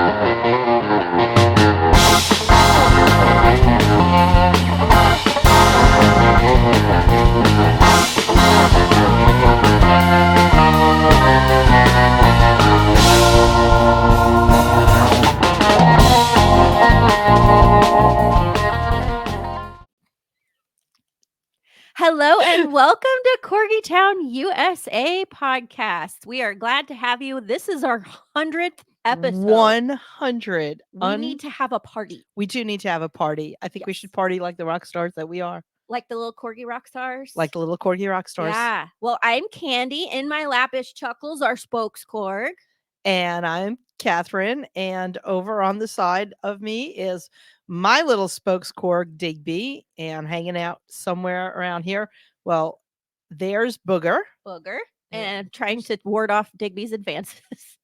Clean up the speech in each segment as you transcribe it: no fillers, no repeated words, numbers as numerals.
Hello and welcome to Corgi Town, USA podcast. We are glad to have you. This is our 100th episode. 100. We need to have a party. We do need to have a party. I think we should party like the rock stars that we are. Like the little Corgi rock stars? Like the little Corgi rock stars. Yeah. Well, I'm Candy. In my lap is Chuckles, our spokes Corg. And I'm Catherine. And over on the side of me is my little spokes Corg, Digby, and hanging out somewhere around here. Well, there's Booger. And trying to ward off Digby's advances.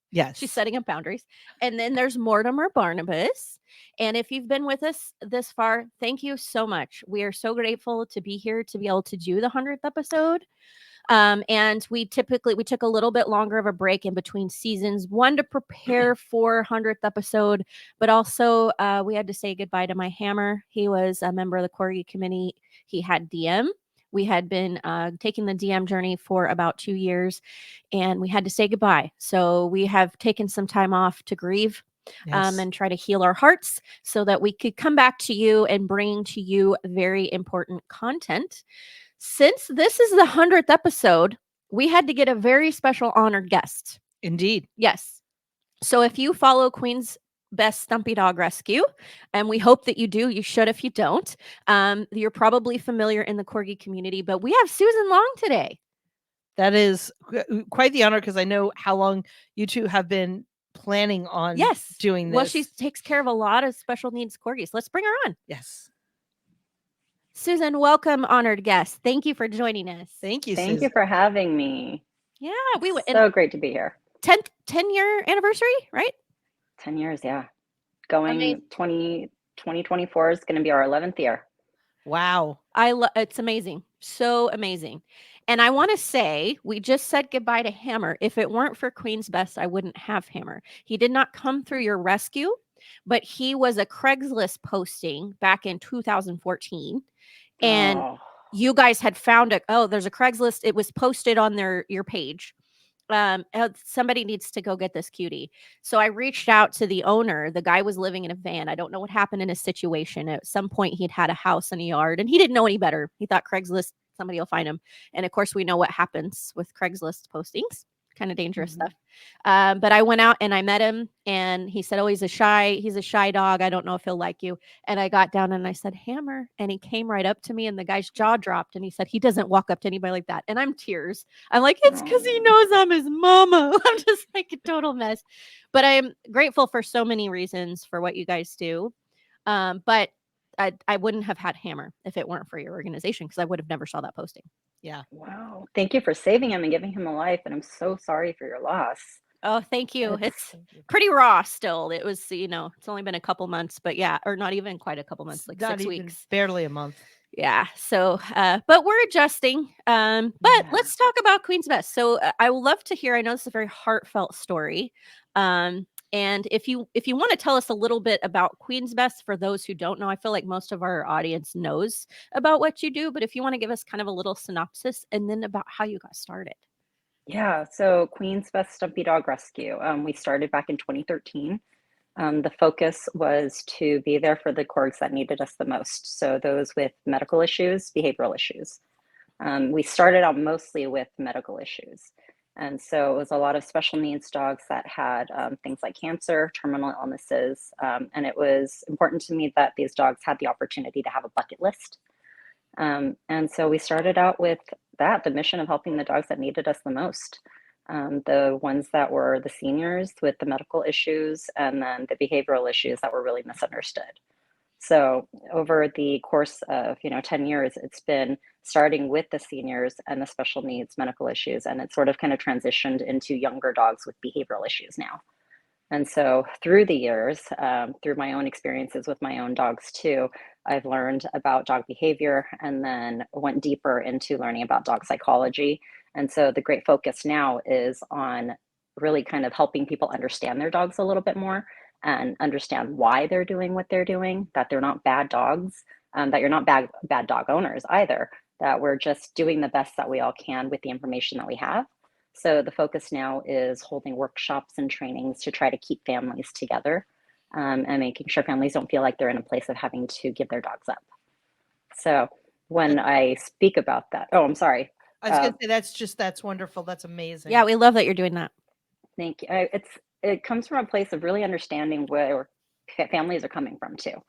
Yes. She's setting up boundaries. And then there's Mortimer Barnabas. And if you've been with us this far, thank you so much. We are so grateful to be here to be able to do the 100th episode. And we took a little bit longer of a break in between seasons, one to prepare for 100th episode, but also we had to say goodbye to my hammer. He was a member of the Corgi committee. He had DM. We had been taking the DM journey for about 2 years, and we had to say goodbye. So we have taken some time off to grieve. Yes. And try to heal our hearts so that we could come back to you and bring to you very important content. Since this is the 100th episode, we had to get a very special honored guest. Indeed. Yes. So if you follow Queen's Best Stumpy Dog Rescue, and we hope that you do, you should if you don't, you're probably familiar in the Corgi community, but we have Susan Long today. That is quite the honor because I know how long you two have been planning on doing this. Well, she takes care of a lot of special needs corgis. Let's bring her on. Yes. Susan, welcome, honored guest. Thank you for joining us. Thank you, Thank Susan. you for having me. Yeah, we went. So great to be here. 10-year anniversary, right? 10 years, yeah. Going 2024 is going to be our 11th year. Wow. It's amazing. So amazing. And I want to say, we just said goodbye to Hammer. If it weren't for Queen's Best, I wouldn't have Hammer. He did not come through your rescue, but he was a Craigslist posting back in 2014. And you guys had found there's a Craigslist. It was posted on your page. Somebody needs to go get this cutie. So I reached out to the owner. The guy was living in a van. I don't know what happened in his situation. At some point, he'd had a house and a yard, and he didn't know any better. He thought Craigslist, somebody will find him. And of course, we know what happens with Craigslist postings. Kind of dangerous stuff. But I went out and I met him, and he said, he's a shy dog. I don't know if he'll like you. And I got down and I said, Hammer. And he came right up to me, and the guy's jaw dropped, and he said, he doesn't walk up to anybody like that. And I'm tears. I'm like, it's because he knows I'm his mama. I'm just like a total mess. But I'm grateful for so many reasons for what you guys do. But I wouldn't have had Hammer if it weren't for your organization, because I would have never saw that posting. Yeah. Wow. Thank you for saving him and giving him a life. And I'm so sorry for your loss. Oh, thank you. It's pretty raw still. It was, it's only been a couple months, but yeah, or not even quite a couple months, like 6 weeks. Barely a month. Yeah. So, but we're adjusting. But let's talk about Queen's Best. So I would love to hear, I know this is a very heartfelt story. And if you want to tell us a little bit about Queen's Best, for those who don't know, I feel like most of our audience knows about what you do, but if you want to give us kind of a little synopsis and then about how you got started. Yeah, so Queen's Best Stumpy Dog Rescue. We started back in 2013. The focus was to be there for the corgs that needed us the most. So those with medical issues, behavioral issues. We started out mostly with medical issues. And so it was a lot of special needs dogs that had things like cancer, terminal illnesses. And it was important to me that these dogs had the opportunity to have a bucket list. And so we started out with that, the mission of helping the dogs that needed us the most. The ones that were the seniors with the medical issues, and then the behavioral issues that were really misunderstood. So over the course of 10 years, it's been starting with the seniors and the special needs medical issues, and it's sort of kind of transitioned into younger dogs with behavioral issues now. And so through the years, through my own experiences with my own dogs too, I've learned about dog behavior, and then went deeper into learning about dog psychology. And so the great focus now is on really kind of helping people understand their dogs a little bit more, and understand why they're doing what they're doing, that they're not bad dogs, that you're not bad dog owners either, that we're just doing the best that we all can with the information that we have. So the focus now is holding workshops and trainings to try to keep families together, and making sure families don't feel like they're in a place of having to give their dogs up. So when I speak about that, oh, I'm sorry. I was going to say that's wonderful. That's amazing. Yeah, we love that you're doing that. Thank you. It comes from a place of really understanding where families are coming from too.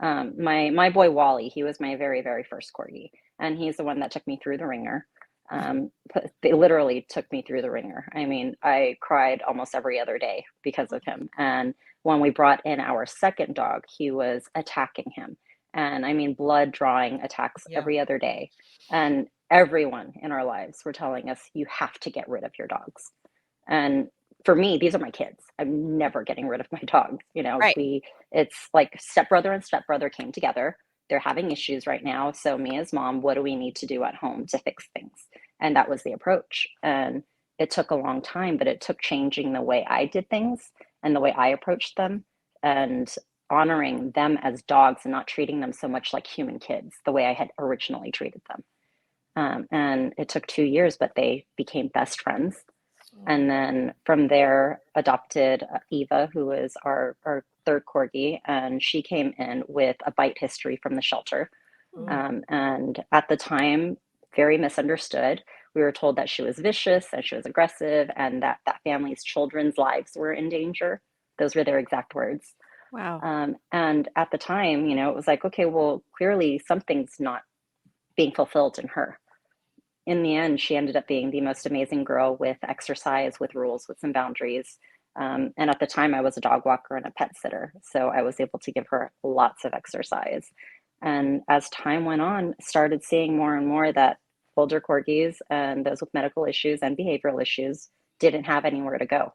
My boy Wally, he was my very, very first corgi, and he's the one that took me through the ringer. They literally took me through the ringer. I mean, I cried almost every other day because of him. And when we brought in our second dog, he was attacking him. And I mean, blood drawing attacks every other day. And everyone in our lives were telling us, you have to get rid of your dogs. And for me, these are my kids. I'm never getting rid of my dogs. You know, Right. It's like stepbrother and stepbrother came together. They're having issues right now. So me as mom, what do we need to do at home to fix things? And that was the approach. And it took a long time, but it took changing the way I did things and the way I approached them, and honoring them as dogs and not treating them so much like human kids the way I had originally treated them. And it took 2 years, but they became best friends. And then from there, adopted Eva, who is our third corgi, and she came in with a bite history from the shelter. And at the time, very misunderstood. We were told that she was vicious and she was aggressive, and that family's children's lives were in danger. Those were their exact words. Wow. And at the time, you know, it was like, okay, well, clearly something's not being fulfilled in her. In the end, she ended up being the most amazing girl with exercise, with rules, with some boundaries. And at the time, I was a dog walker and a pet sitter. So I was able to give her lots of exercise. And as time went on, started seeing more and more that older corgis and those with medical issues and behavioral issues didn't have anywhere to go.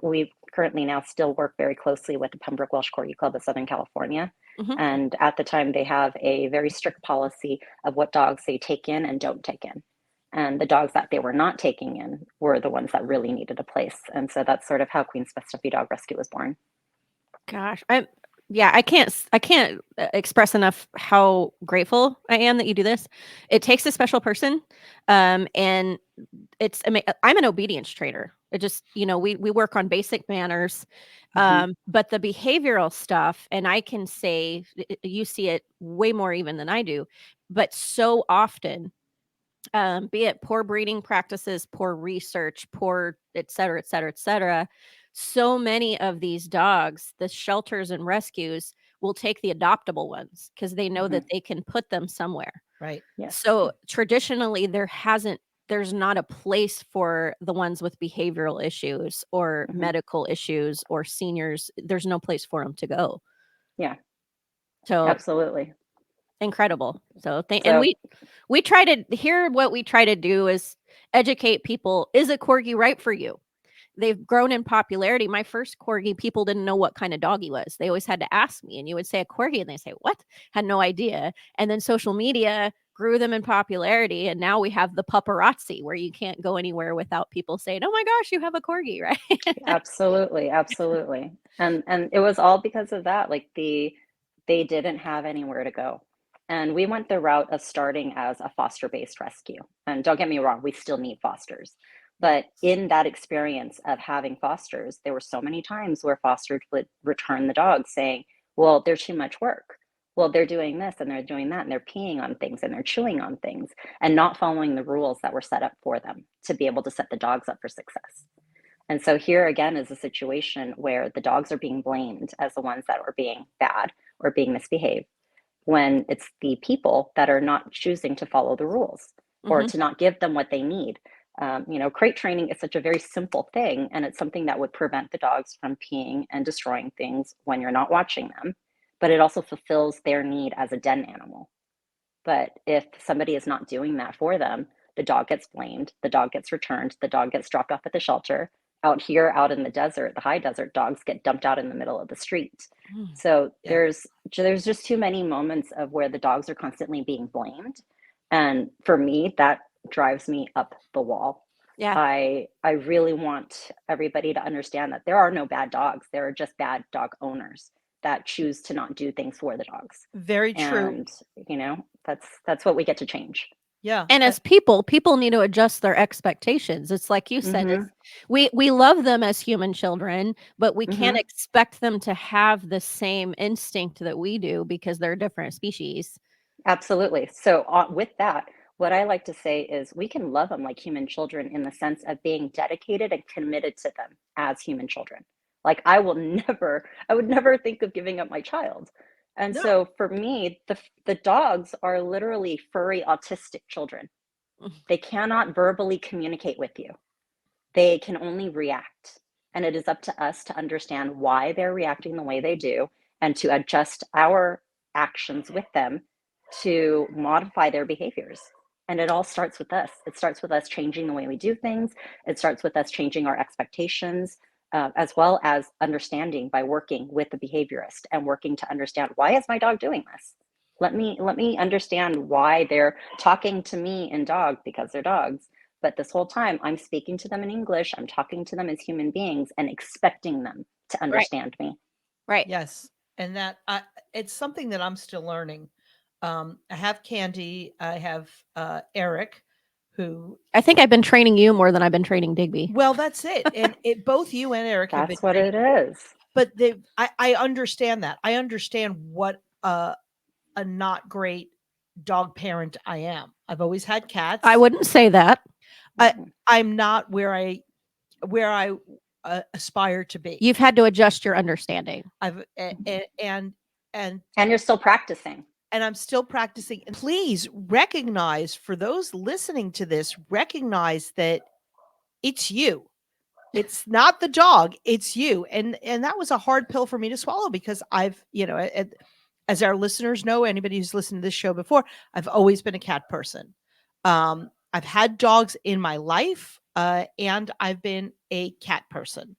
We currently now still work very closely with the Pembroke Welsh Corgi Club of Southern California. And at the time, they have a very strict policy of what dogs they take in and don't take in. And the dogs that they were not taking in were the ones that really needed a place. And so that's sort of how Queen's Best Stumpy Dog Rescue was born. Gosh, I can't express enough how grateful I am that you do this. It takes a special person, and I'm an obedience trainer. It just, you know, we work on basic manners, but the behavioral stuff, and I can say you see it way more even than I do, but so often, be it poor breeding practices, poor research, poor et cetera, et cetera, et cetera. So many of these dogs, the shelters and rescues will take the adoptable ones because they know that they can put them somewhere. Right. Yes. So traditionally, there's not a place for the ones with behavioral issues or medical issues or seniors. There's no place for them to go. Yeah, So absolutely. incredible. And we try to hear what we try to do is educate people. Is a corgi right for you? They've grown in popularity. My first corgi, people didn't know what kind of dog he was. They always had to ask me, and you would say a corgi, and they say, what? Had no idea. And then social media grew them in popularity, and now we have the paparazzi where you can't go anywhere without people saying, oh my gosh, you have a corgi, right? Absolutely. And it was all because of that. Like they didn't have anywhere to go. And we went the route of starting as a foster-based rescue. And don't get me wrong, we still need fosters. But in that experience of having fosters, there were so many times where fosters would return the dog saying, well, there's too much work. Well, they're doing this and they're doing that, and they're peeing on things and they're chewing on things and not following the rules that were set up for them to be able to set the dogs up for success. And so here again is a situation where the dogs are being blamed as the ones that are being bad or being misbehaved, when it's the people that are not choosing to follow the rules or to not give them what they need. Crate training is such a very simple thing, and it's something that would prevent the dogs from peeing and destroying things when you're not watching them, but it also fulfills their need as a den animal. But if somebody is not doing that for them, the dog gets blamed, the dog gets returned, the dog gets dropped off at the shelter. Out here, out in the desert, the high desert, dogs get dumped out in the middle of the street. So there's just too many moments of where the dogs are constantly being blamed. And for me, that drives me up the wall. Yeah. I really want everybody to understand that there are no bad dogs. There are just bad dog owners that choose to not do things for the dogs. Very true. And, that's what we get to change. Yeah. And as people need to adjust their expectations. It's like you said, Mm-hmm. we love them as human children, but we can't Mm-hmm. expect them to have the same instinct that we do because they're different species. Absolutely. So, with that, what I like to say is we can love them like human children in the sense of being dedicated and committed to them as human children. Like I would never think of giving up my child. And No. so for me, the dogs are literally furry autistic children. They cannot verbally communicate with you. They can only react. And it is up to us to understand why they're reacting the way they do and to adjust our actions with them to modify their behaviors. And it all starts with us. It starts with us changing the way we do things. It starts with us changing our expectations, as well as understanding by working with the behaviorist and working to understand, why is my dog doing this? Let me understand why they're talking to me in dog, because they're dogs. But this whole time, I'm speaking to them in English. I'm talking to them as human beings and expecting them to Right. understand me. Right. Yes. And it's something that I'm still learning. I have Candy. I have Eric, who, I think I've been training you more than I've been training Digby. well, that's it. And both you and Eric have been That's what training, it is. but I understand that. I understand what a not great dog parent I am. I've always had cats. I wouldn't say that. I'm not where I aspire to be. You've had to adjust your understanding. I've and And you're still practicing. and I'm still practicing. And please recognize, for those listening to this, recognize that it's you. It's not the dog, it's you. And that was a hard pill for me to swallow, because I've, as our listeners know, anybody who's listened to this show before, I've always been a cat person. I've had dogs in my life, and I've been a cat person.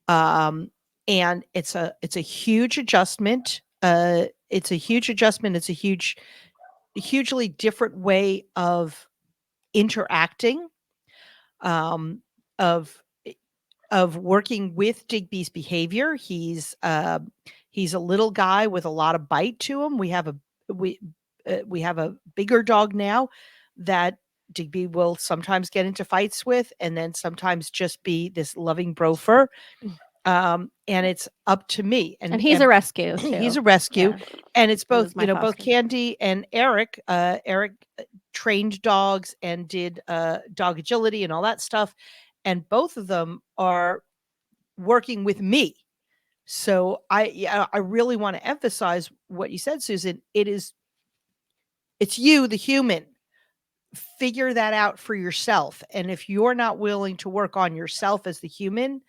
And it's a huge adjustment. It's a huge adjustment. It's a hugely different way of interacting, um, of working with Digby's behavior. He's a little guy with a lot of bite to him. We have a bigger dog now that Digby will sometimes get into fights with, and then sometimes just be this loving brofer. And it's up to me. And he's a rescue too. He's a rescue. Yeah. And it's He both, was my both foster. Candy and Eric. Eric trained dogs and did dog agility and all that stuff. And both of them are working with me. So I really want to emphasize what you said, Susan. It's you, the human. Figure that out for yourself. And if you're not willing to work on yourself as the human,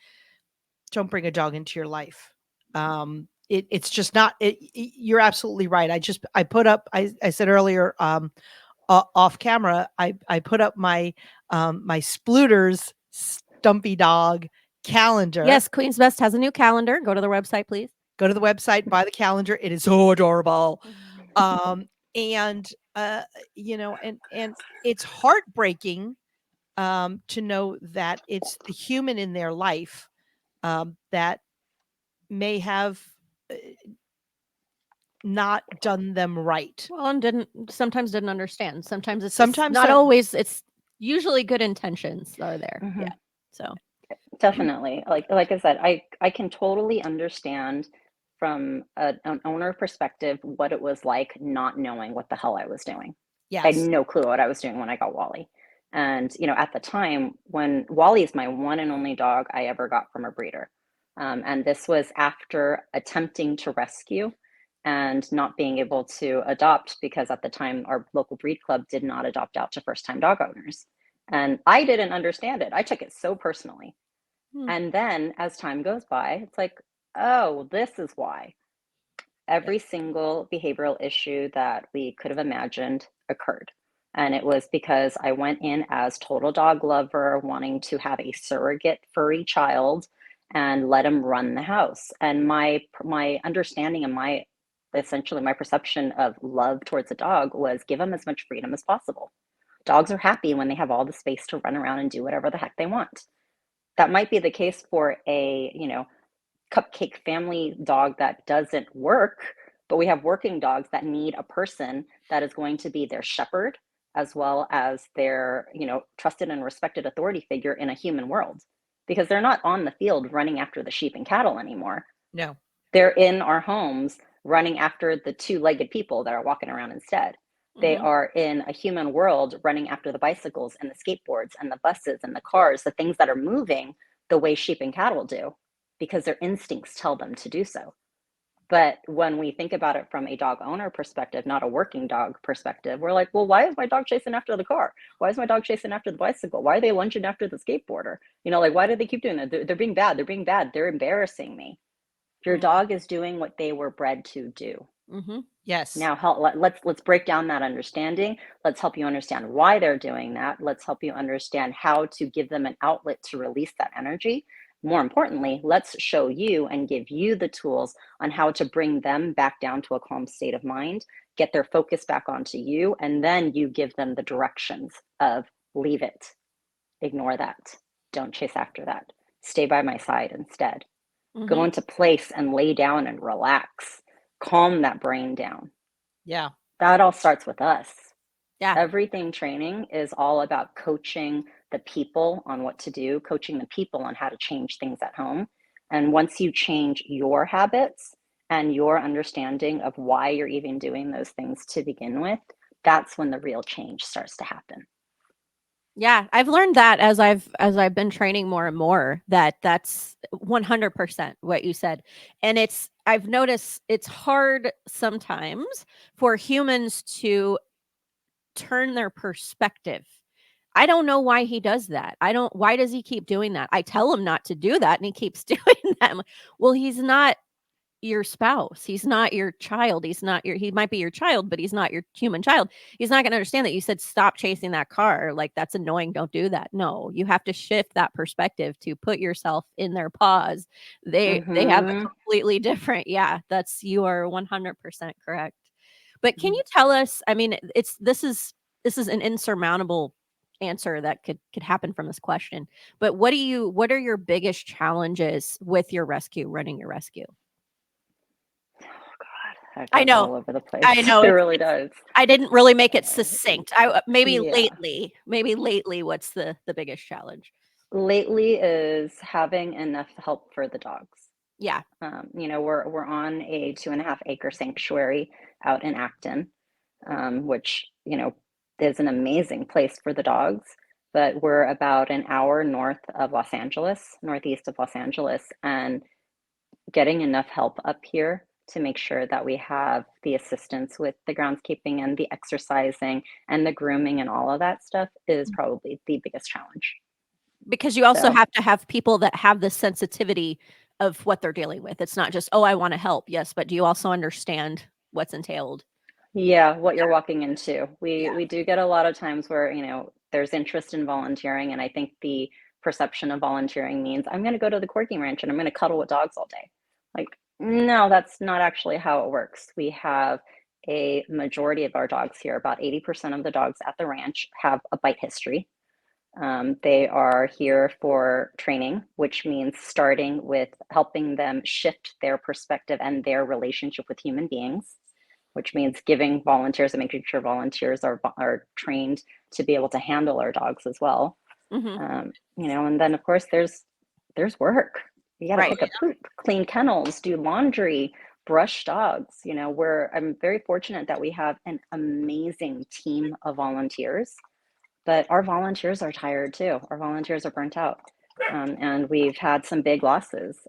don't bring a dog into your life. It's just not, you're absolutely right. I put up, I said earlier, off camera, I put up my Splooter's Stumpy dog calendar. Yes, Queen's Best has a new calendar. Go to the website, please. Go to the website, buy the calendar. It is so adorable. And and it's heartbreaking to know that it's the human in their life that may have not done them right. Well, and sometimes didn't understand. Sometimes it's Sometimes not don't. always. It's usually good intentions are there. Mhm. Yeah. So Definitely. Like I said, I can totally understand from an owner perspective what it was like not knowing what the hell I was doing. I had Yes. no clue what I was doing when I got Wally. And, at the time, when Wally is my one and only dog I ever got from a breeder. And this was after attempting to rescue and not being able to adopt, because at the time our local breed club did not adopt out to first time dog owners. And I didn't understand it. I took it so personally. And then as time goes by, it's like, oh, this is why. Every single behavioral issue that we could have imagined occurred. And it was because I went in as total dog lover, wanting to have a surrogate furry child and let him run the house. And my understanding and essentially my perception of love towards a dog was give him as much freedom as possible. Dogs are happy when they have all the space to run around and do whatever the heck they want. That might be the case for a, cupcake family dog that doesn't work, but we have working dogs that need a person that is going to be their shepherd as well as their, trusted and respected authority figure in a human world, because they're not on the field running after the sheep and cattle anymore. No. They're in our homes running after the two-legged people that are walking around instead. They Mhm. are in a human world running after the bicycles and the skateboards and the buses and the cars, the things that are moving the way sheep and cattle do, because their instincts tell them to do so. But when we think about it from a dog owner perspective, not a working dog perspective, we're like, well, why is my dog chasing after the car? Why is my dog chasing after the bicycle? Why are they lunging after the skateboarder? Like, why do they keep doing that? They're being bad. They're being bad. They're embarrassing me. Your dog is doing what they were bred to do. Mhm. Yes. Now, let's break down that understanding. Let's help you understand why they're doing that. Let's help you understand how to give them an outlet to release that energy. More importantly, let's show you and give you the tools on how to bring them back down to a calm state of mind, get their focus back onto you, and then you give them the directions of leave it, ignore that, don't chase after that, stay by my side instead. Go Mhm. into place and lay down and relax, calm that brain down. Yeah. That all starts with us. Yeah. Everything training is all about coaching the people on what to do, coaching the people on how to change things at home. And once you change your habits and your understanding of why you're even doing those things to begin with, that's when the real change starts to happen. Yeah, I've learned that as I've been training more and more, that that's 100% what you said. And I've noticed it's hard sometimes for humans to turn their perspective. I don't know why he does that. Why does he keep doing that? I tell him not to do that and he keeps doing that. I'm like, well, he's not your spouse. He's not your child. He might be your child, but he's not your human child. He's not going to understand that you said, stop chasing that car. Like, that's annoying. Don't do that. No, you have to shift that perspective to put yourself in their paws. They have a Mm-hmm. completely different, yeah, you are 100% correct. But can Mm-hmm. you tell us, I mean, this is an insurmountable answer that could happen from this question. But what are your biggest challenges with your rescue, running your rescue? Oh God, that I goes know. all over the place. I know, It really does. I didn't really make it succinct. Yeah. Maybe lately, what's the biggest challenge? Lately is having enough help for the dogs. Yeah. We're on a 2.5 acre sanctuary out in Acton, which is an amazing place for the dogs. But we're about an hour northeast of Los Angeles, and getting enough help up here to make sure that we have the assistance with the groundskeeping and the exercising and the grooming and all of that stuff is probably the biggest challenge. Because you also So, have to have people that have the sensitivity of what they're dealing with. It's not just, "Oh, I wanna help." Yes, but do you also understand what's entailed? yeah, what Yeah, you're walking into. We yeah. we do get a lot of times where, there's interest in volunteering, and I think the perception of volunteering means I'm going to go to the Corgi Ranch and I'm going to cuddle with dogs all day. Like, no, that's not actually how it works. We have a majority of our dogs here, about 80% of the dogs at the ranch have a bite history. They are here for training, which means starting with helping them shift their perspective and their relationship with human beings, which means giving volunteers and making sure volunteers are trained to be able to handle our dogs as well. Mhm. And then of course there's work. You got to Right. pick up poop, clean kennels, do laundry, brush dogs. I'm very fortunate that we have an amazing team of volunteers, but our volunteers are tired too. Our volunteers are burnt out. And we've had some big losses.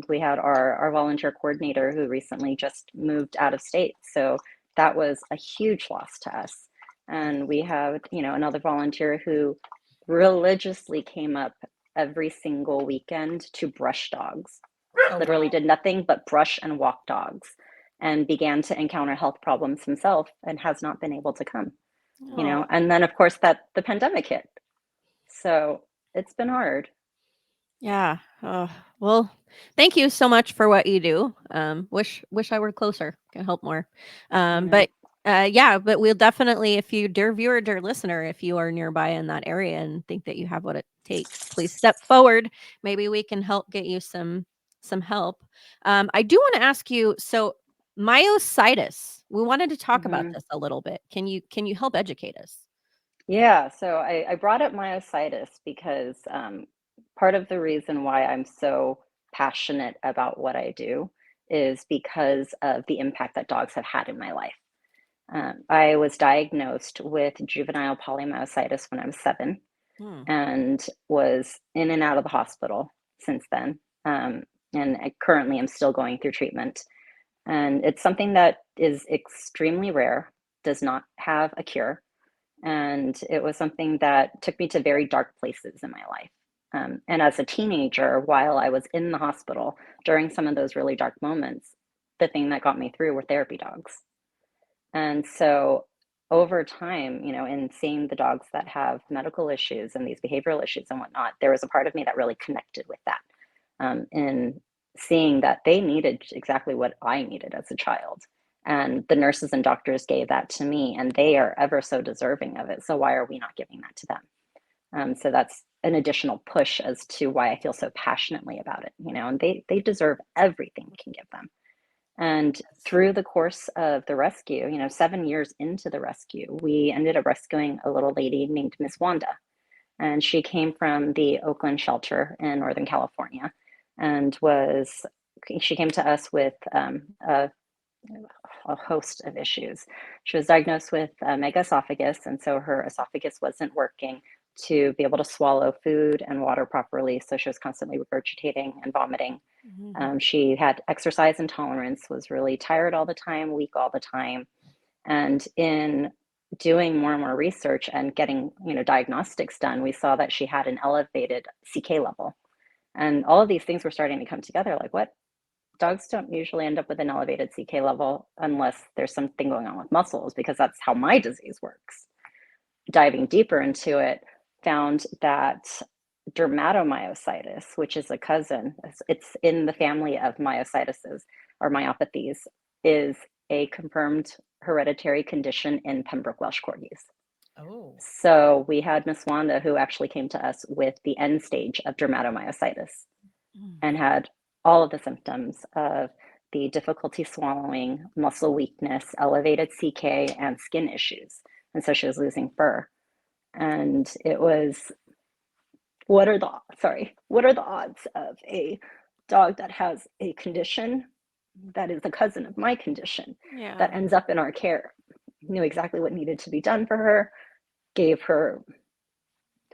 We had our volunteer coordinator who recently just moved out of state. So that was a huge loss to us. And we have, another volunteer who religiously came up every single weekend to brush dogs, Oh, literally wow. did nothing but brush and walk dogs, and began to encounter health problems himself and has not been able to come. Oh, And then of course that the pandemic hit. So it's been hard. yeah. Oh, well, thank you so much for what you do. Wish I were closer, can help more. Yeah. But Yeah, but we'll definitely, if you, dear viewer, dear listener, if you are nearby in that area and think that you have what it takes, please step forward. Maybe we can help get you some help. I do want to ask you, so myositis. We wanted to talk about Mhm. this a little bit. Can you help educate us? Yeah, so I brought up myositis because part of the reason why I'm so passionate about what I do is because of the impact that dogs have had in my life. I was diagnosed with juvenile polymyositis when I was 7 Hmm. and was in and out of the hospital since then. Um, and I currently am still going through treatment. And it's something that is extremely rare, does not have a cure, and it was something that took me to very dark places in my life. And as a teenager, while I was in the hospital during some of those really dark moments, the thing that got me through were therapy dogs. And so over time, in seeing the dogs that have medical issues and these behavioral issues and whatnot, there was a part of me that really connected with that. In seeing that they needed exactly what I needed as a child. And the nurses and doctors gave that to me, and they are ever so deserving of it. So why are we not giving that to them? So that's an additional push as to why I feel so passionately about it, and they deserve everything we can give them. And through the course of the rescue, 7 years into the rescue, we ended up rescuing a little lady named Miss Wanda. And she came from the Oakland shelter in Northern California and she came to us with a host of issues. She was diagnosed with megaesophagus, and so her esophagus wasn't working to be able to swallow food and water properly. So she was constantly regurgitating and vomiting. Mhm. She had exercise intolerance, was really tired all the time, weak all the time. And in doing more and more research and getting, diagnostics done, we saw that she had an elevated CK level. And all of these things were starting to come together. Like, what? Dogs don't usually end up with an elevated CK level unless there's something going on with muscles, because that's how my disease works. Diving deeper into it, found that dermatomyositis, which is a cousin, it's in the family of myositis or myopathies, is a confirmed hereditary condition in Pembroke Welsh Corgis. Oh. So we had Miss Wanda, who actually came to us with the end stage of dermatomyositis Mm. and had all of the symptoms of the difficulty swallowing, muscle weakness, elevated CK, and skin issues. And so she was losing fur. And it was, what are the odds of a dog that has a condition that is the cousin of my condition Yeah. that ends up in our care? Knew exactly what needed to be done for her, gave her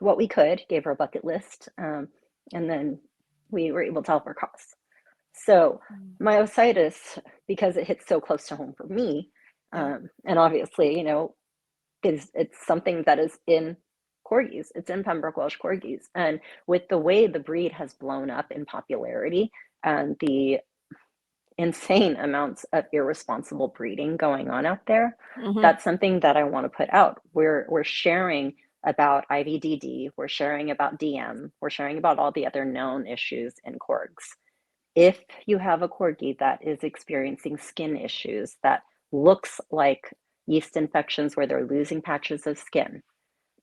what we could, gave her a bucket list, and then we were able to help her cause. So Mm. myositis, because it hits so close to home for me, Yeah. and obviously, it's something that is in corgis. It's in Pembroke Welsh corgis, and with the way the breed has blown up in popularity and the insane amounts of irresponsible breeding going on out there, Mhm. that's something that I want to put out. We're sharing about IVDD, we're sharing about DM, we're sharing about all the other known issues in corgs. If you have a corgi that is experiencing skin issues that looks like yeast infections where they're losing patches of skin,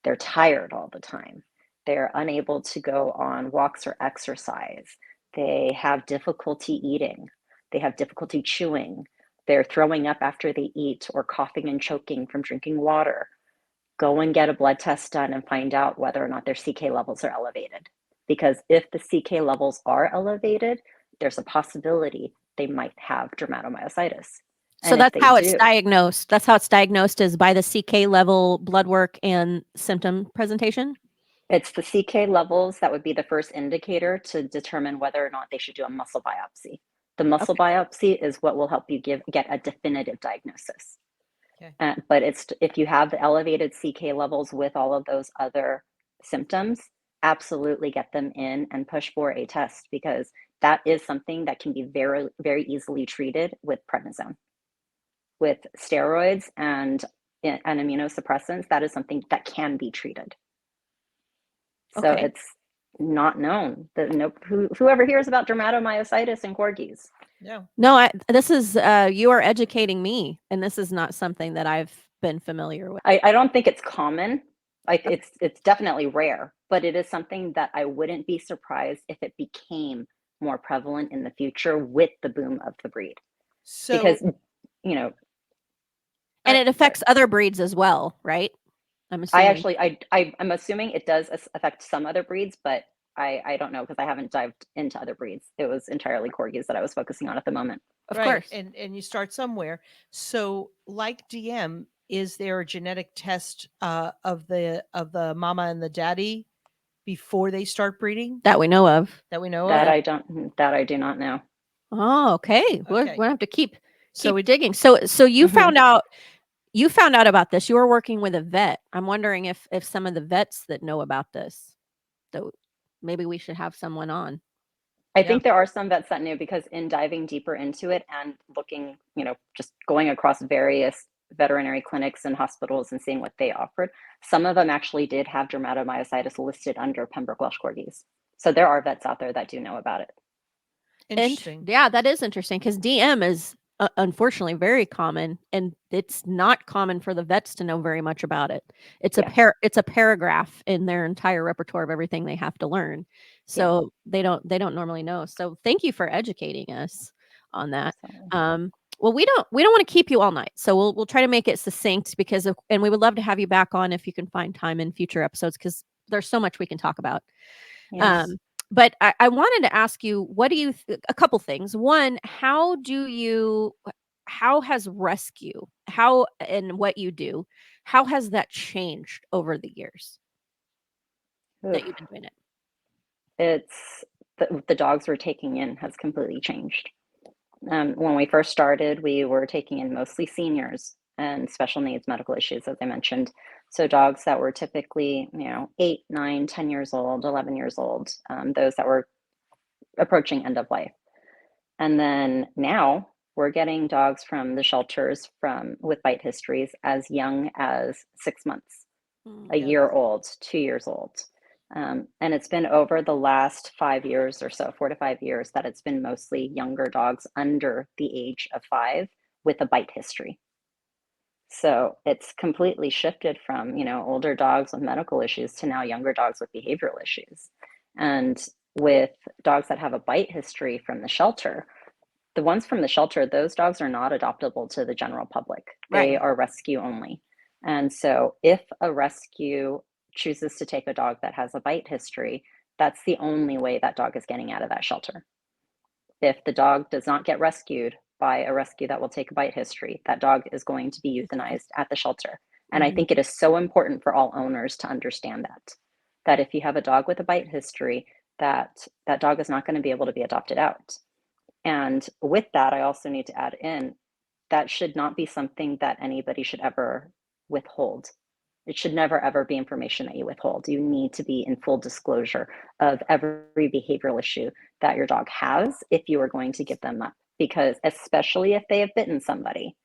they're tired all the time, they're unable to go on walks or exercise, they have difficulty eating, they have difficulty chewing, they're throwing up after they eat or coughing and choking from drinking water, go and get a blood test done and find out whether or not their CK levels are elevated. Because if the CK levels are elevated, there's a possibility they might have dermatomyositis. So And if that's they how it's do, diagnosed. That's how it's diagnosed, is by the CK level, blood work, and symptom presentation? it's the CK levels that would be the first indicator to determine whether or not they should do a muscle biopsy. The muscle Okay. biopsy is what will help you get a definitive diagnosis. Okay. But it's if you have the elevated CK levels with all of those other symptoms, absolutely get them in and push for a test, because that is something that can be very, very easily treated with prednisone. With steroids and immunosuppressants, that is something that can be treated. So Okay. it's not known that whoever hears about dermatomyositis in corgis. No, this is you are educating me, and this is not something that I've been familiar with. I don't think it's common. Like it's definitely rare, but it is something that I wouldn't be surprised if it became more prevalent in the future with the boom of the breed. So Because, you know, And it affects other breeds as well, right? I'm assuming. I'm assuming it does affect some other breeds, but I don't know because I haven't dived into other breeds. It was entirely corgis that I was focusing on at the moment. Of right, course. and you start somewhere. So, like DM, is there a genetic test of the mama and the daddy before they start breeding That we know of. that we know That of? I do not know. Oh, okay. We're Okay. gonna have to keep So digging. So you Mhm. found out about this. You were working with a vet. I'm wondering if some of the vets that know about this, though, maybe we should have someone on. I Yeah. think there are some vets that knew because in diving deeper into it and looking, just going across various veterinary clinics and hospitals and seeing what they offered, some of them actually did have dermatomyositis listed under Pembroke Welsh Corgis. So there are vets out there that do know about it. interesting. And yeah, that is interesting because DM is unfortunately very common, and it's not common for the vets to know very much about it. It's Yeah. it's a paragraph in their entire repertoire of everything they have to learn. So they don't normally know. So thank you for educating us on that. Absolutely. Well, we don't want to keep you all night, so we'll try to make it succinct because and we would love to have you back on if you can find time in future episodes because there's so much we can talk about. Yes. But I wanted to ask you, what do you a couple things. One, how has rescue, how and what you do, how has that changed over the years that Oof. you've been doing it? It's the dogs we're taking in has completely changed. When we first started, we were taking in mostly seniors and special needs medical issues, as I mentioned. So dogs that were typically, 8, 9, 10 years old, 11 years old, those that were approaching end of life. And then now we're getting dogs from the shelters with bite histories as young as 6 months, a Yes. year old, 2 years old. And it's been over the last 5 years or so, 4 to 5 years, that it's been mostly younger dogs under the age of 5 with a bite history. So it's completely shifted from, older dogs with medical issues to now younger dogs with behavioral issues. And with dogs that have a bite history from the shelter, the ones from the shelter, those dogs are not adoptable to the general public. They Right. are rescue only. And so if a rescue chooses to take a dog that has a bite history, that's the only way that dog is getting out of that shelter. If the dog does not get rescued by a rescue that will take a bite history, that dog is going to be euthanized at the shelter. And I Mhm. think it is so important for all owners to understand that if you have a dog with a bite history, that dog is not going to be able to be adopted out. And with that, I also need to add in that should not be something that anybody should ever withhold. It should never, ever be information that you withhold. You need to be in full disclosure of every behavioral issue that your dog has if you are going to give them up. Because, especially if they have bitten somebody,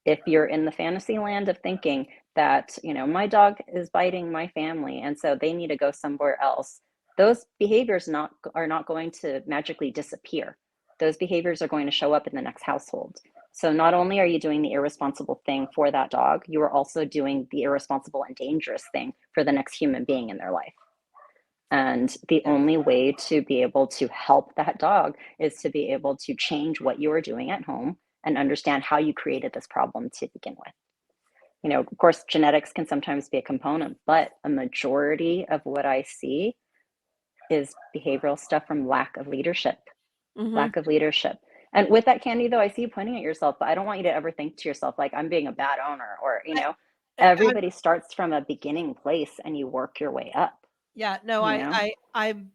if you're in the fantasy land of thinking that, my dog is biting my family and so they need to go somewhere else, those behaviors are not going to magically disappear. Those behaviors are going to show up in the next household. So not only are you doing the irresponsible thing for that dog, you are also doing the irresponsible and dangerous thing for the next human being in their life. And the only way to be able to help that dog is to be able to change what you are doing at home and understand how you created this problem to begin with. Of course, genetics can sometimes be a component, but a majority of what I see is behavioral stuff from lack of leadership. Mm-hmm. Lack of leadership. And with that, Candy, though, I see you pointing at yourself, but I don't want you to ever think to yourself, like, I'm being a bad owner or, I- everybody starts from a beginning place and you work your way up, Yeah, no, you know? I'm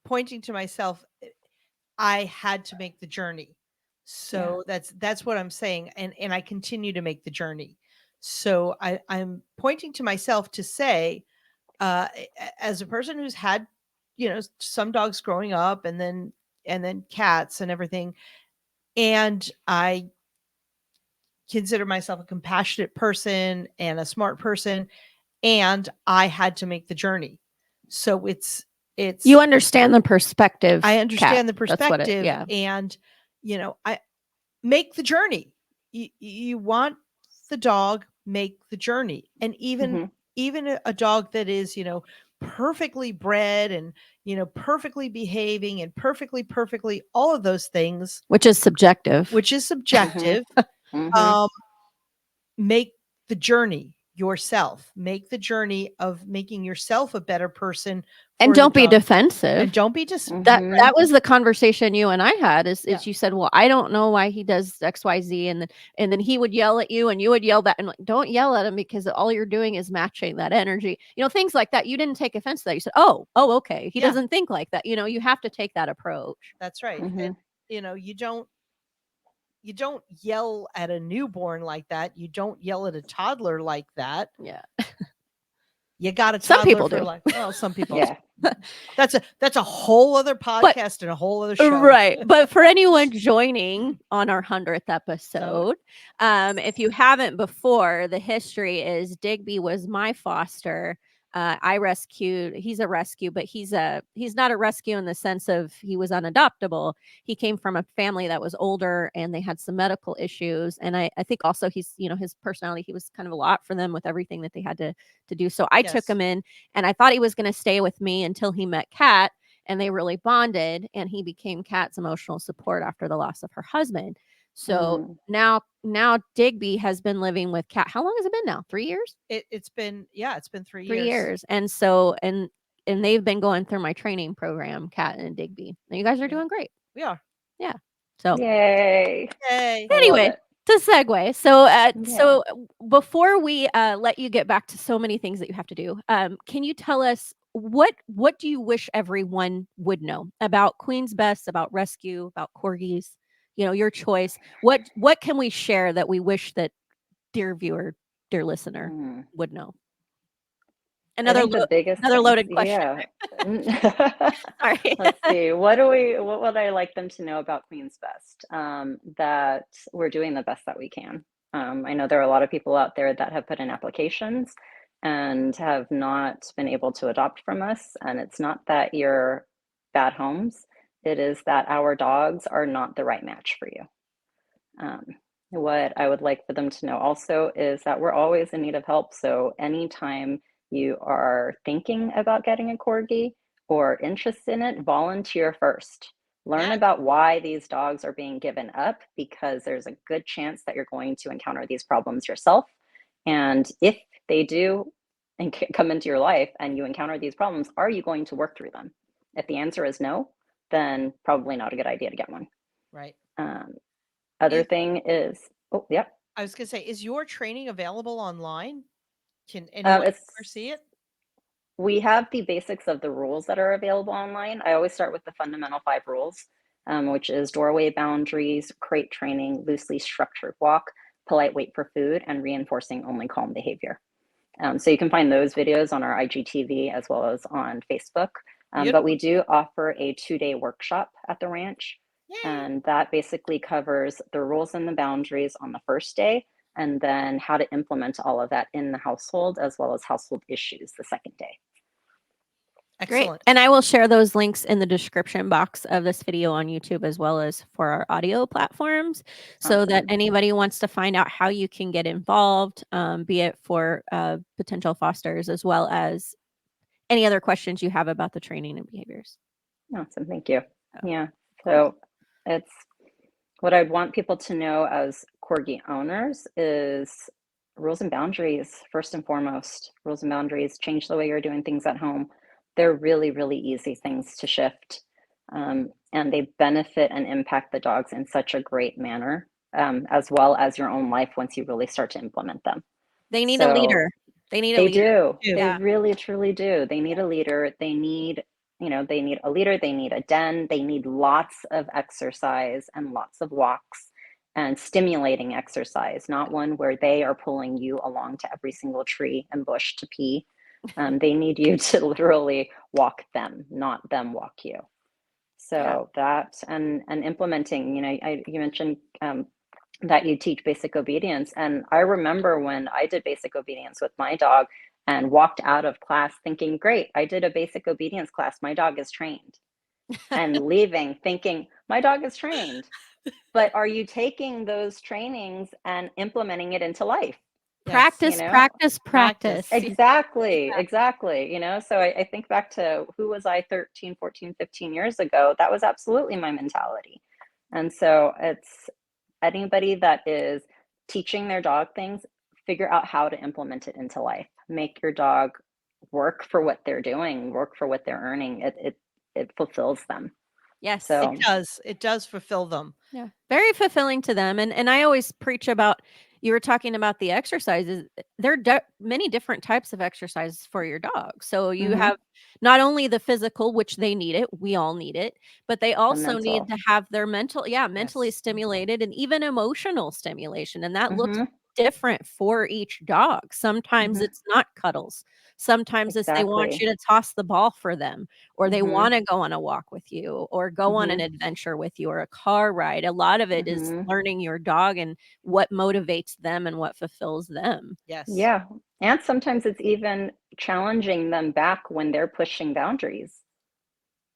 pointing to myself. I had to make the journey. Yeah. So that's what I'm saying. And I continue to make the journey. So I'm pointing to myself to say, as a person who's had, some dogs growing up and then cats and everything, and I consider myself a compassionate person and a smart person, and I had to make the journey. So it's You understand the perspective. I understand the Kat. That's what it. perspective, Yeah. and I make the journey. You want the dog, make the journey. And even a dog that is, perfectly bred and, perfectly behaving and perfectly all of those things, which is subjective. which is subjective. Mhm. Make the journey yourself. Make the journey of making yourself a better person. And for the don't be dog. defensive. And don't be That Mhm. that was the conversation you and I had is Yeah. you said, well, I don't know why he does XYZ, and then he would yell at you and you would yell back, and like, don't yell at him because all you're doing is matching that energy. Things like that. You didn't take offense to that. You said, oh, okay. He Yeah. doesn't think like that. You have to take that approach. That's right. Mhm. And you don't yell at a newborn like that. You don't yell at a toddler like that. Yeah. You got a Some toddler people for do. life. Well, some people. Yeah. That's a whole other podcast and a whole other show. Right. But for anyone joining on our 100th episode, if you haven't before, the history is Digby was my foster. I rescued. He's a rescue, but he's not a rescue in the sense of he was unadoptable. He came from a family that was older and they had some medical issues. And I think also he's, his personality, he was kind of a lot for them with everything that they had to do. So I took Yes. him in, and I thought he was going to stay with me until he met Kat, and they really bonded, and he became Kat's emotional support after the loss of her husband. So now Digby has been living with Kat. How long has it been now? 3 years? It's been 3 3 years. years. And so and they've been going through my training program, Kat and Digby. And you guys are doing great. We are. Yeah. So Yay. Yay. I love anyway, it. to segue. So Yeah. before we let you get back to so many things that you have to do, can you tell us what do you wish everyone would know about Queen's Best, about rescue, about corgis? Your choice. What can we share that we wish that dear viewer, dear listener Mm. would know? I think the biggest Another things, loaded question. yeah. Sorry. Let's see. What would I like them to know about Queen's Best? That we're doing the best that we can. I know there are a lot of people out there that have put in applications and have not been able to adopt from us. And it's not that you're bad homes. It is that our dogs are not the right match for you. What I would like for them to know also is that we're always in need of help. So anytime you are thinking about getting a corgi or interested in it, volunteer first. Learn about why these dogs are being given up, because there's a good chance that you're going to encounter these problems yourself. And if they do and come into your life and you encounter these problems, are you going to work through them? If the answer is no, then probably not a good idea to get one. Right. Other thing is, I was gonna say, is your training available online? Can anyone see it? We have the basics of the rules that are available online. I always start with the fundamental 5 rules, which is doorway boundaries, crate training, loosely structured walk, polite wait for food, and reinforcing only calm behavior. So you can find those videos on our IGTV as well as on Facebook. But we do offer a 2-day workshop at the ranch. Yay. And that basically covers the rules and the boundaries on the first day, and then how to implement all of that in the household as well as household issues the second day. Excellent. Great. And I will share those links in the description box of this video on YouTube as well as for our audio platforms, so that anybody who wants to find out how you can get involved, be it for potential fosters as well as any other questions you have about the training and behaviors. Awesome. Thank you. Yeah. Cool. So it's what I'd want people to know as corgi owners is rules and boundaries, first and foremost. Rules and boundaries, change the way you're doing things at home. They're really, really easy things to shift. And they benefit and impact the dogs in such a great manner, as well as your own life once you really start to implement them. They need a leader. They need a leader. Do. Yeah. They really, truly do. They need a leader. They need a leader. They need a den. They need lots of exercise and lots of walks and stimulating exercise, not one where they are pulling you along to every single tree and bush to pee. They need you to literally walk them, not them walk you. So that and implementing, you mentioned that you teach basic obedience. And I remember when I did basic obedience with my dog and walked out of class thinking, great, I did a basic obedience class. My dog is trained. And leaving thinking, my dog is trained. But are you taking those trainings and implementing it into life? Practice, know? practice, practice. Exactly. So I think back to who was I 13, 14, 15 years ago? That was absolutely my mentality. And so it's anybody that is teaching their dog things, figure out how to implement it into life. Make your dog work for what they're doing, work for what they're earning. It fulfills them. Yes. So It does fulfill them. Yeah. Very fulfilling to them. And I always preach about, you were talking about the exercises. There are many different types of exercises for your dog. So you Mhm. have not only the physical, which they need it, we all need it, but they also need mental. to have their mentally Yes. stimulated and even emotional stimulation. And that looks Mhm. different for each dog. Sometimes Mhm. it's not cuddles. Sometimes it's they want Exactly. you to toss the ball for them, or they Mhm. want to go on a walk with you, or go on an Mhm. adventure with you, or a car ride. A lot of it is Mhm. learning your dog and what motivates them and what fulfills them. Yes. Yeah. And sometimes it's even challenging them back when they're pushing boundaries.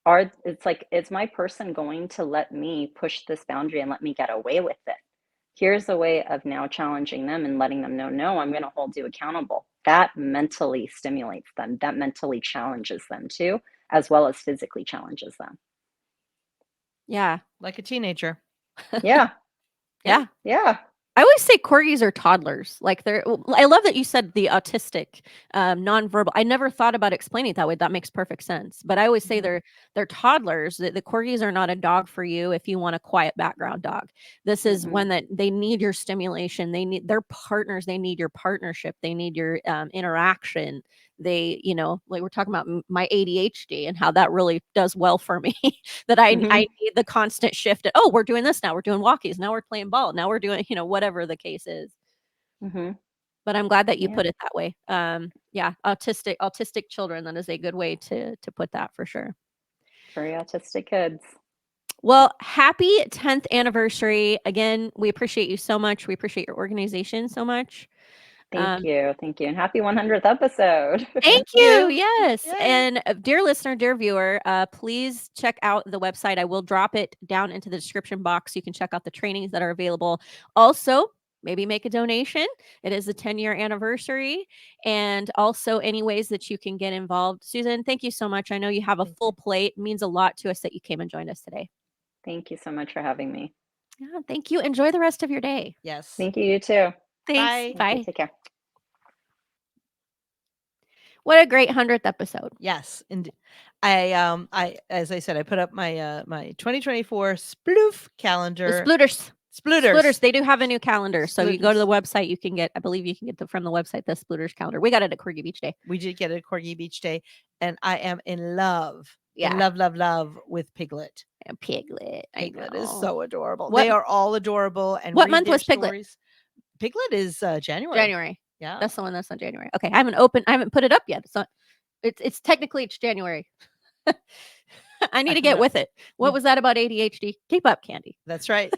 It's like, is my person going to let me push this boundary and let me get away with it? Here's a way of now challenging them and letting them know, no, I'm going to hold you accountable. That mentally stimulates them. That mentally challenges them too, as well as physically challenges them. Yeah. Like a teenager. Yeah. Yeah. Yeah. I always say corgis are toddlers. Like I love that you said the autistic, nonverbal. I never thought about explaining it that way. That makes perfect sense. But I always say Mhm. they're toddlers. The corgis are not a dog for you if you want a quiet background dog. This is Mhm. one that they need your stimulation. They need their partners. They need your partnership. They need your interaction. They, like we're talking about my ADHD and how that really does well for me. That I Mhm. need the constant shift. Oh, we're doing this now. We're doing walkies. Now we're playing ball. Now we're doing, whatever the case is. Mhm. But I'm glad that you Yeah. put it that way. Yeah, autistic children. That is a good way to put that for sure. Very autistic kids. Well, happy 10th anniversary. Again, we appreciate you so much. We appreciate your organization so much. Thank you. Thank you. And happy 100th episode. Thank Thank you. you. Yes. Yay. And dear listener, dear viewer, please check out the website. I will drop it down into the description box. You can check out the trainings that are available. Also, maybe make a donation. It is the 10-year anniversary. And also any ways that you can get involved. Susan, thank you so much. I know you have a Thank full you. plate. It means a lot to us that you came and joined us today. Thank you so much for having me. Yeah, thank you. Enjoy the rest of your day. Yes. Thank you. You too. Thanks. Bye. Thank you. Bye. Take care. What a great 100th episode. Yes. And I as I said, I put up my my 2024 sploof The calendar. Spluters. Spluters. Spluters, they do have a new calendar. So you go to Spluters. the website, you can get, I believe you can get from the website, the Spluters calendar. We got it at Corgi Beach Day. We did get it at Corgi Beach Day, and I am in love. Yeah. In love with Piglet. And Piglet. Piglet I is know. so adorable. What- They are all adorable and what read month their was Piglet? stories. Piglet is January. January. Yeah. That's the one that's on January. Okay. I haven't put it up yet. It's technically it's January. I need to get with it. What was that about ADHD? Keep up, Candy. That's right.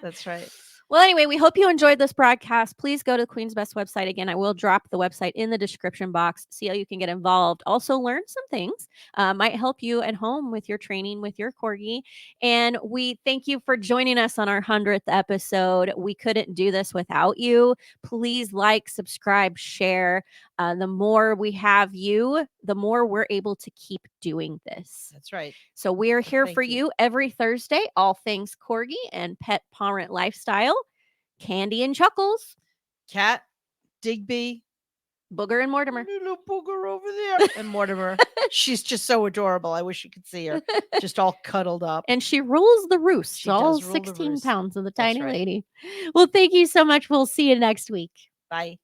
That's right. Well, anyway, we hope you enjoyed this broadcast. Please go to the Queen's Best website. Again, I will drop the website in the description box. See how you can get involved. Also, learn some things. Might help you at home with your training with your corgi. And we thank you for joining us on our 100th episode. We couldn't do this without you. Please like, subscribe, share. The more we have you, the more we're able to keep doing this. That's right. So we are here Thank for you. you every Thursday, all things corgi and pet parent lifestyle. Candy and Chuckles, Cat, Digby, Booger and Mortimer. little booger over there, and Mortimer. She's just so adorable. I wish you could see her, just all cuddled up. And she rules the roost. She All does rule the 16 roost. pounds of the That's tiny right. lady. Well, thank you so much. We'll see you next week. Bye.